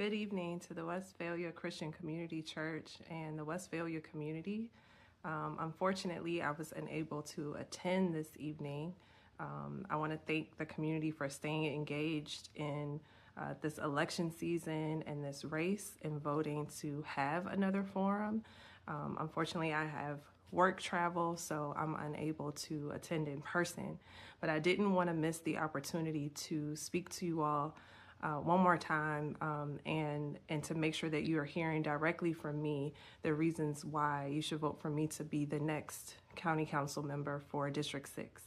Good evening to the Westphalia Christian Community Church and the Westphalia community. Unfortunately, I was unable to attend this evening. I want to thank the community for staying engaged in this election season and this race and voting to have another forum. Unfortunately, I have work travel, so I'm unable to attend in person, but I didn't want to miss the opportunity to speak to you all one more time and to make sure that you are hearing directly from me the reasons why you should vote for me to be the next county council member for District 6.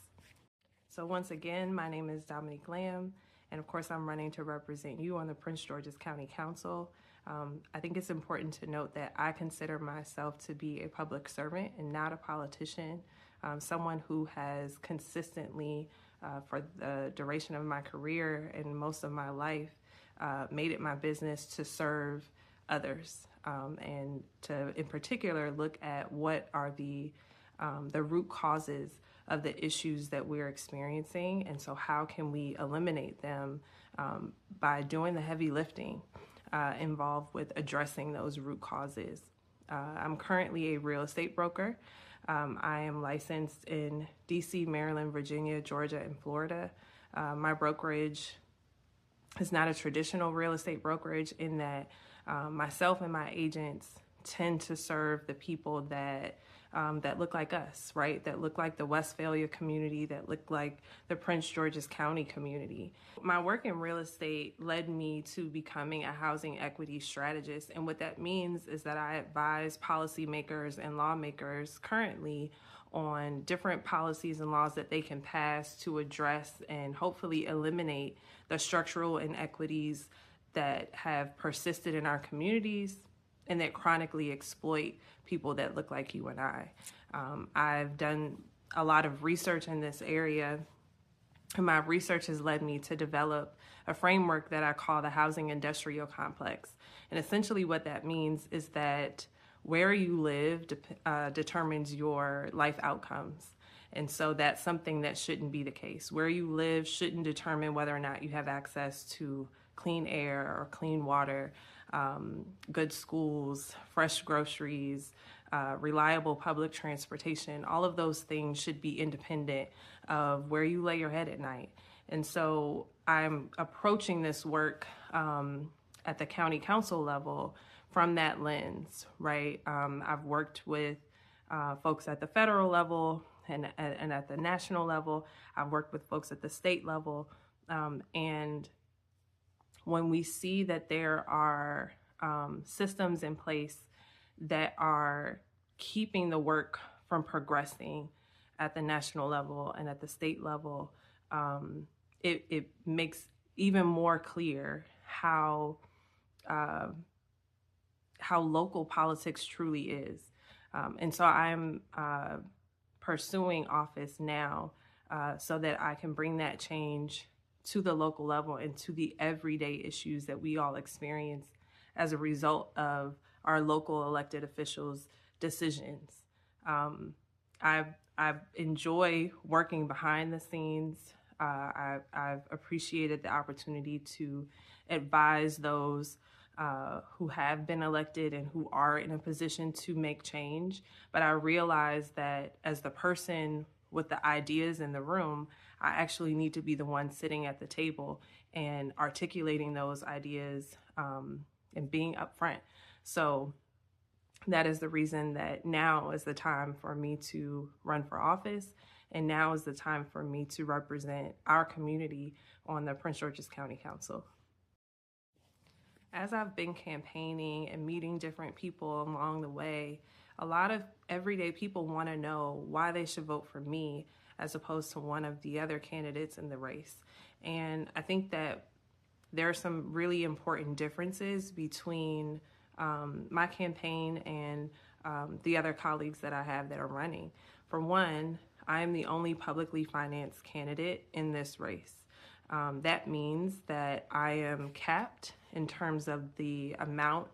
So once again, my name is Dominique Lamb, and of course I'm running to represent you on the Prince George's County Council. I think it's important to note that I consider myself to be a public servant and not a politician, someone who has consistently for the duration of my career and most of my life, made it my business to serve others and to, in particular, look at what are the root causes of the issues that we're experiencing, and so how can we eliminate them by doing the heavy lifting involved with addressing those root causes. I'm currently a real estate broker. I am licensed in DC, Maryland, Virginia, Georgia, and Florida. My brokerage is not a traditional real estate brokerage in that myself and my agents tend to serve the people that look like us, right? That look like the Westphalia community, that look like the Prince George's County community. My work in real estate led me to becoming a housing equity strategist. And what that means is that I advise policymakers and lawmakers currently on different policies and laws that they can pass to address and hopefully eliminate the structural inequities that have persisted in our communities and that chronically exploit people that look like you and I. I've done a lot of research in this area, and my research has led me to develop a framework that I call the housing industrial complex. And essentially what that means is that where you live determines your life outcomes. And so that's something that shouldn't be the case. Where you live shouldn't determine whether or not you have access to clean air or clean water, good schools, fresh groceries, reliable public transportation. All of those things should be independent of where you lay your head at night. And so I'm approaching this work at the county council level from that lens, right? I've worked with folks at the federal level and at the national level. I've worked with folks at the state level. And when we see that there are systems in place that are keeping the work from progressing at the national level and at the state level, it makes even more clear how local politics truly is. And so I'm pursuing office now so that I can bring that change to the local level and to the everyday issues that we all experience as a result of our local elected officials' decisions. I enjoy working behind the scenes. I've appreciated the opportunity to advise those who have been elected and who are in a position to make change. But I realize that as the person with the ideas in the room, I actually need to be the one sitting at the table and articulating those ideas and being upfront. So that is the reason that now is the time for me to run for office, and now is the time for me to represent our community on the Prince George's County Council. As I've been campaigning and meeting different people along the way, a lot of everyday people want to know why they should vote for me as opposed to one of the other candidates in the race. And I think that there are some really important differences between my campaign and the other colleagues that I have that are running. For one, I am the only publicly financed candidate in this race. That means that I am capped in terms of the amount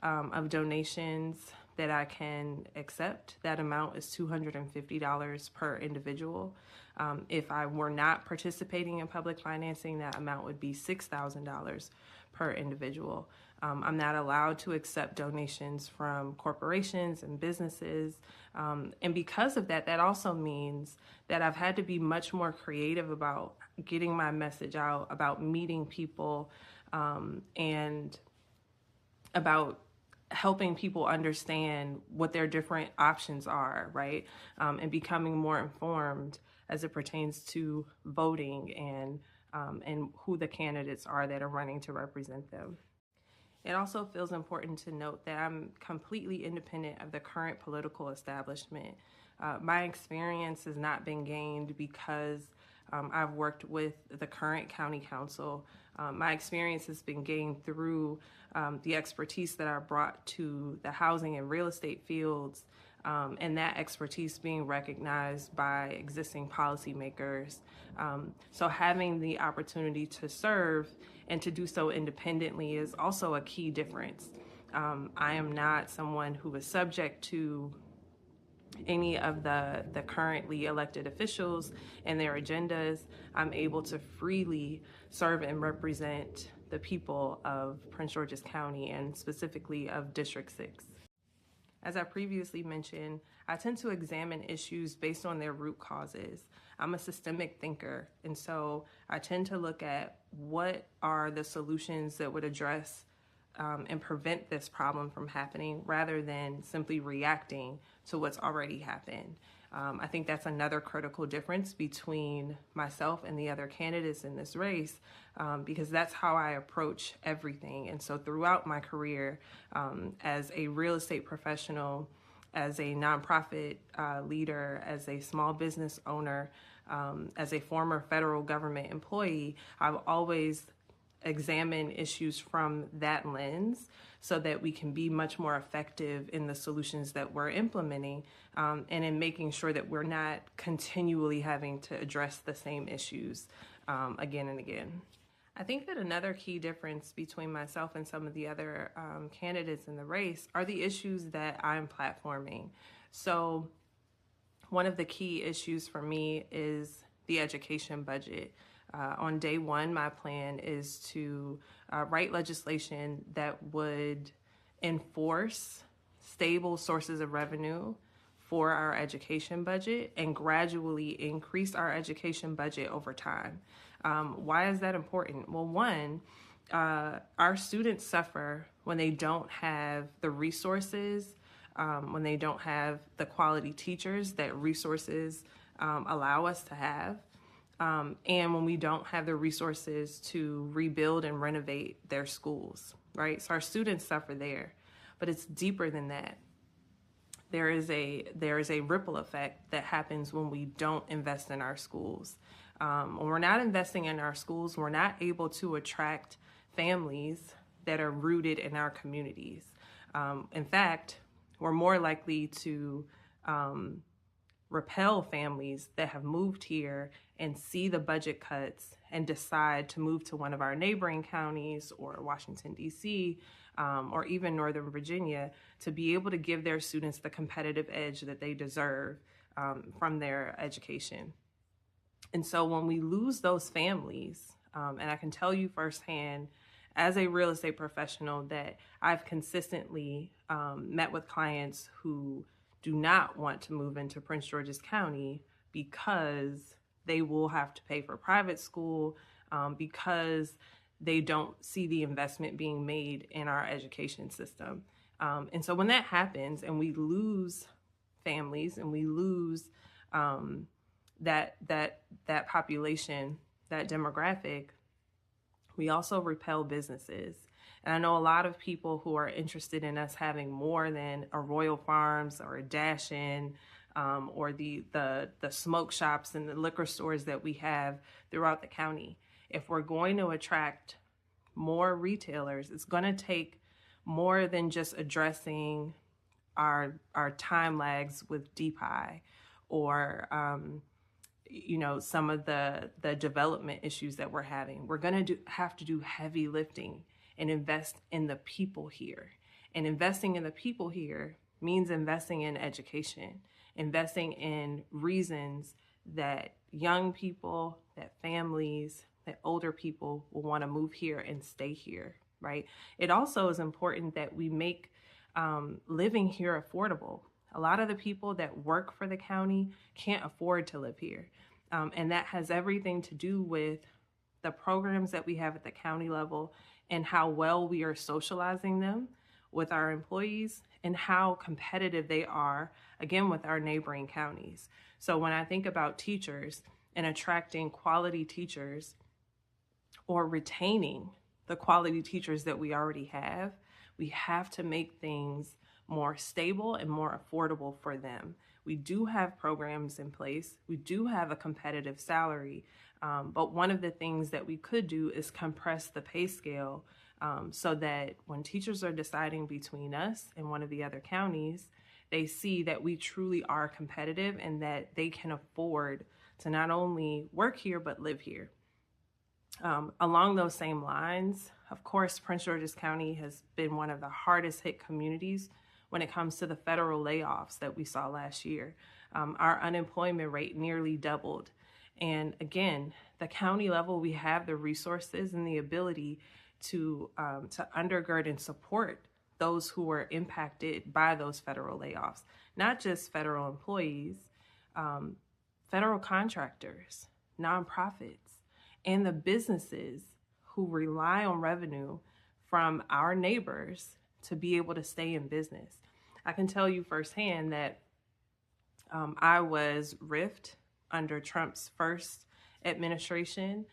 of donations that I can accept. That amount is $250 per individual. If I were not participating in public financing, that amount would be $6,000 per individual. I'm not allowed to accept donations from corporations and businesses. And because of that, that also means that I've had to be much more creative about getting my message out, about meeting people, and about helping people understand what their different options are, right? And becoming more informed as it pertains to voting and who the candidates are that are running to represent them. It also feels important to note that I'm completely independent of the current political establishment. My experience has not been gained because I've worked with the current county council. My experience has been gained through the expertise that I brought to the housing and real estate fields, and that expertise being recognized by existing policymakers. So having the opportunity to serve and to do so independently is also a key difference. I am not someone who is subject to any of the currently elected officials and their agendas. I'm able to freely serve and represent the people of Prince George's County and specifically of District 6. As I previously mentioned, I tend to examine issues based on their root causes. I'm a systemic thinker, and so I tend to look at what are the solutions that would address and prevent this problem from happening rather than simply reacting to what's already happened. I think that's another critical difference between myself and the other candidates in this race, because that's how I approach everything. And so throughout my career as a real estate professional, as a nonprofit leader, as a small business owner, as a former federal government employee, I've always examine issues from that lens so that we can be much more effective in the solutions that we're implementing, and in making sure that we're not continually having to address the same issues again and again. I think that another key difference between myself and some of the other candidates in the race are the issues that I'm platforming. So one of the key issues for me is the education budget. On day one, my plan is to write legislation that would enforce stable sources of revenue for our education budget and gradually increase our education budget over time. Why is that important? Well, one, our students suffer when they don't have the resources, when they don't have the quality teachers that resources allow us to have. And when we don't have the resources to rebuild and renovate their schools, right? So our students suffer there, but it's deeper than that. There is a ripple effect that happens when we don't invest in our schools. When we're not investing in our schools, we're not able to attract families that are rooted in our communities. In fact, we're more likely to repel families that have moved here and see the budget cuts and decide to move to one of our neighboring counties or Washington, D.C., or even Northern Virginia to be able to give their students the competitive edge that they deserve from their education. And so when we lose those families, and I can tell you firsthand as a real estate professional that I've consistently met with clients who do not want to move into Prince George's County because they will have to pay for private school, because they don't see the investment being made in our education system. And so when that happens and we lose families and we lose that population, that demographic, we also repel businesses. And I know a lot of people who are interested in us having more than a Royal Farms or a Dash Inn, or the smoke shops and the liquor stores that we have throughout the county. If we're going to attract more retailers, it's going to take more than just addressing our time lags with DPI or some of the development issues that we're having. We're going to have to do heavy lifting and invest in the people here. And investing in the people here means investing in education, investing in reasons that young people, that families, that older people will want to move here and stay here. right? It also is important that we make living here affordable. A lot of the people that work for the county can't afford to live here. And that has everything to do with the programs that we have at the county level and how well we are socializing them with our employees and how competitive they are, again, with our neighboring counties. So when I think about teachers and attracting quality teachers or retaining the quality teachers that we already have, we have to make things more stable and more affordable for them. We do have programs in place. We do have a competitive salary. But one of the things that we could do is compress the pay scale so that when teachers are deciding between us and one of the other counties, they see that we truly are competitive and that they can afford to not only work here, but live here. Along those same lines, of course, Prince George's County has been one of the hardest hit communities when it comes to the federal layoffs that we saw last year. Our unemployment rate nearly doubled. And again, the county level, we have the resources and the ability to undergird and support those who were impacted by those federal layoffs, not just federal employees, federal contractors, nonprofits, and the businesses who rely on revenue from our neighbors to be able to stay in business. I can tell you firsthand that I was riffed under Trump's first administration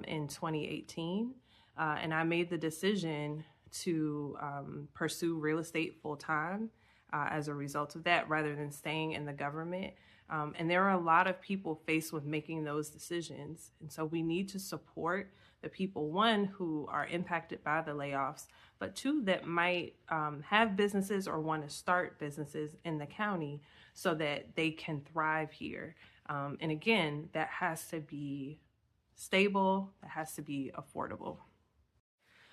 in 2018, and I made the decision to pursue real estate full-time as a result of that, rather than staying in the government. And there are a lot of people faced with making those decisions. And so we need to support the people, one, who are impacted by the layoffs, but two, that might have businesses or want to start businesses in the county so that they can thrive here. And again, that has to be stable, that has to be affordable.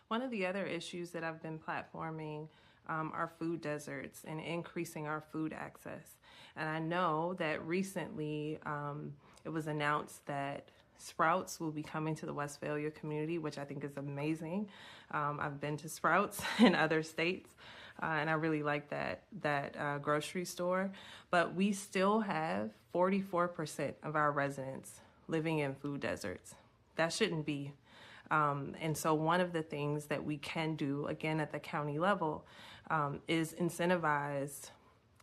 One of the other issues that I've been platforming are food deserts and increasing our food access. And I know that recently it was announced that Sprouts will be coming to the Westphalia community, which I think is amazing. I've been to Sprouts in other states, and I really like that grocery store. But we still have 44% of our residents living in food deserts. That shouldn't be. And so one of the things that we can do, again, at the county level, is incentivize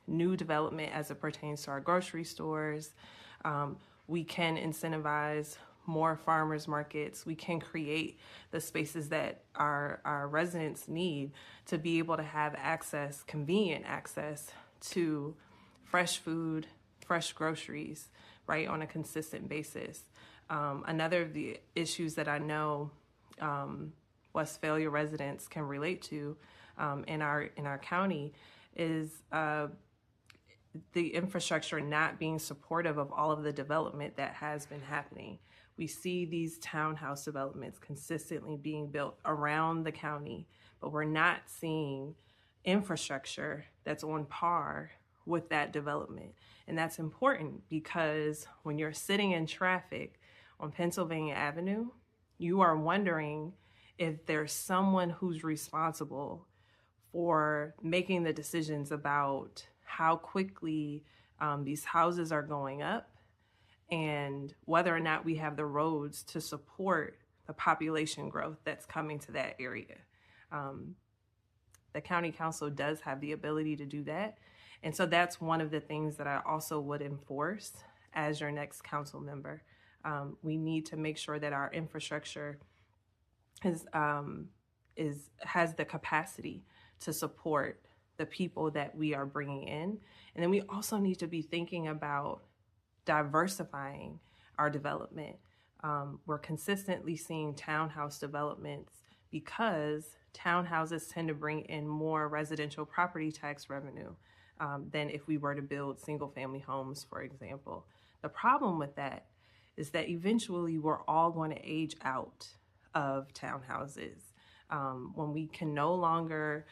new development as it pertains to our grocery stores. We can incentivize more farmers markets. We can create the spaces that our residents need to be able to have access, convenient access to fresh food, fresh groceries, right, on a consistent basis. Another of the issues that I know Westphalia residents can relate to in our county is the infrastructure not being supportive of all of the development that has been happening. We see these townhouse developments consistently being built around the county, but we're not seeing infrastructure that's on par with that development. And that's important because when you're sitting in traffic on Pennsylvania Avenue, you are wondering if there's someone who's responsible for making the decisions about how quickly these houses are going up and whether or not we have the roads to support the population growth that's coming to that area. The county council does have the ability to do that. And so that's one of the things that I also would enforce as your next council member. We need to make sure that our infrastructure has the capacity to support the people that we are bringing in. And then we also need to be thinking about diversifying our development. We're consistently seeing townhouse developments because townhouses tend to bring in more residential property tax revenue than if we were to build single family homes, for example. The problem with that is that eventually we're all going to age out of townhouses. When we can no longer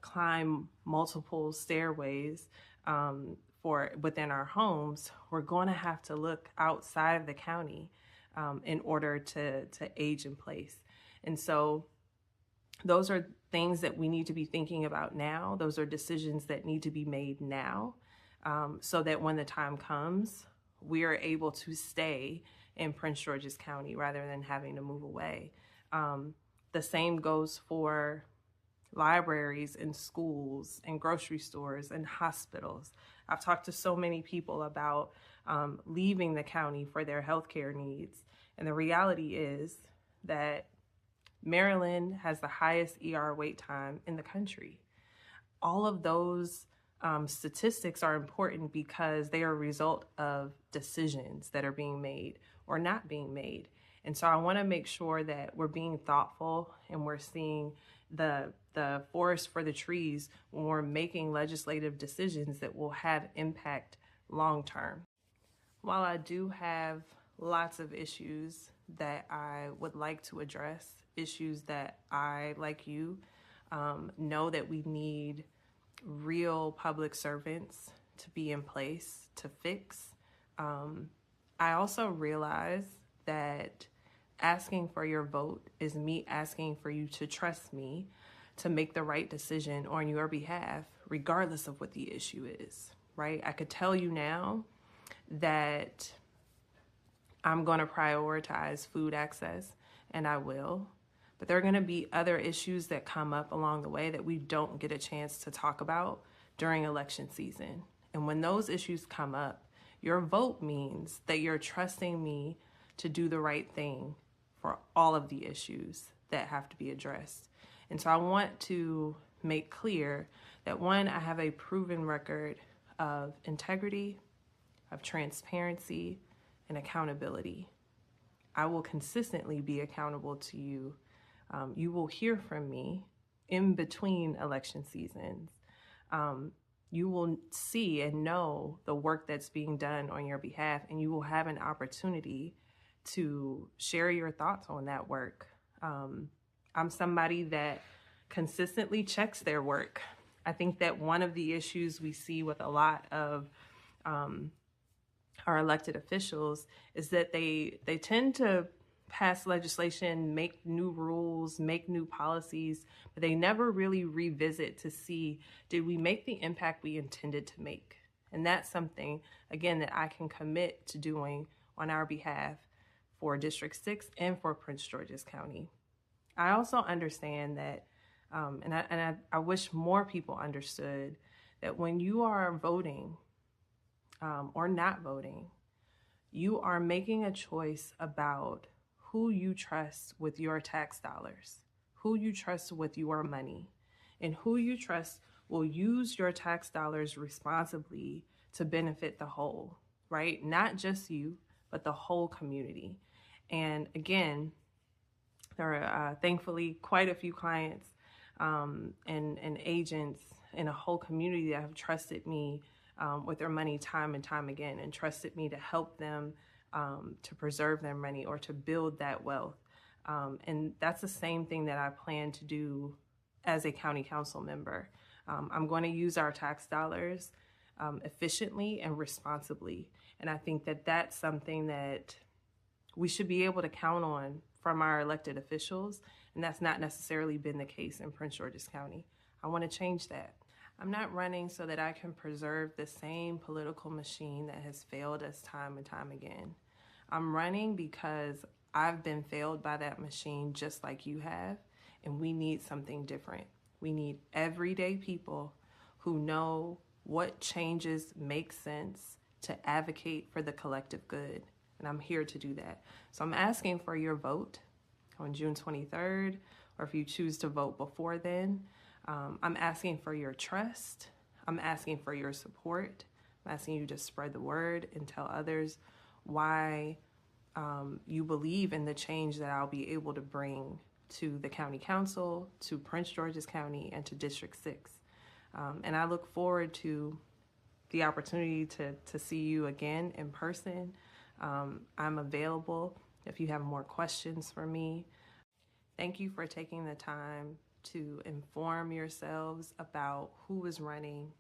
climb multiple stairways within our homes, we're going to have to look outside of the county in order to age in place. And so those are things that we need to be thinking about now. Those are decisions that need to be made now, so that when the time comes, we are able to stay in Prince George's County rather than having to move away. The same goes for libraries and schools and grocery stores and hospitals. I've talked to so many people about leaving the county for their healthcare needs. And the reality is that Maryland has the highest ER wait time in the country. All of those statistics are important because they are a result of decisions that are being made or not being made. And so I want to make sure that we're being thoughtful and we're seeing the forest for the trees when we're making legislative decisions that will have impact long term. While I do have lots of issues that I would like to address, issues that I, like you, know that we need real public servants to be in place to fix, I also realize that asking for your vote is me asking for you to trust me to make the right decision on your behalf, regardless of what the issue is, right? I could tell you now that I'm going to prioritize food access, and I will. But there are going to be other issues that come up along the way that we don't get a chance to talk about during election season. And when those issues come up, your vote means that you're trusting me to do the right thing for all of the issues that have to be addressed. And so I want to make clear that, one, I have a proven record of integrity, of transparency, and accountability. I will consistently be accountable to you. You will hear from me in between election seasons. You will see and know the work that's being done on your behalf, and you will have an opportunity to share your thoughts on that work. I'm somebody that consistently checks their work. I think that one of the issues we see with a lot of our elected officials is that they tend to pass legislation, make new rules, make new policies, but they never really revisit to see, did we make the impact we intended to make? And that's something, again, that I can commit to doing on our behalf for District 6 and for Prince George's County. I also understand that, and I wish more people understood, that when you are voting or not voting, you are making a choice about who you trust with your tax dollars, who you trust with your money, and who you trust will use your tax dollars responsibly to benefit the whole, right? Not just you, but the whole community. And again, there are thankfully quite a few clients and agents in a whole community that have trusted me with their money time and time again, and trusted me to help them to preserve their money or to build that wealth. And that's the same thing that I plan to do as a county council member. I'm going to use our tax dollars efficiently and responsibly. And I think that that's something that we should be able to count on from our elected officials. And that's not necessarily been the case in Prince George's County. I want to change that. I'm not running so that I can preserve the same political machine that has failed us time and time again. I'm running because I've been failed by that machine just like you have, and we need something different. We need everyday people who know what changes make sense to advocate for the collective good, and I'm here to do that. So I'm asking for your vote on June 23rd, or if you choose to vote before then. I'm asking for your trust. I'm asking for your support. I'm asking you to spread the word and tell others why you believe in the change that I'll be able to bring to the county council, to Prince George's County, and to District 6. And I look forward to the opportunity to see you again in person. I'm available if you have more questions for me. Thank you for taking the time to inform yourselves about who is running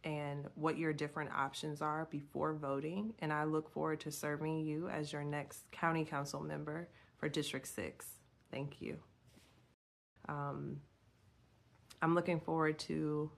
and what your different options are before voting. And I look forward to serving you as your next county council member for District 6. Thank you. I'm looking forward to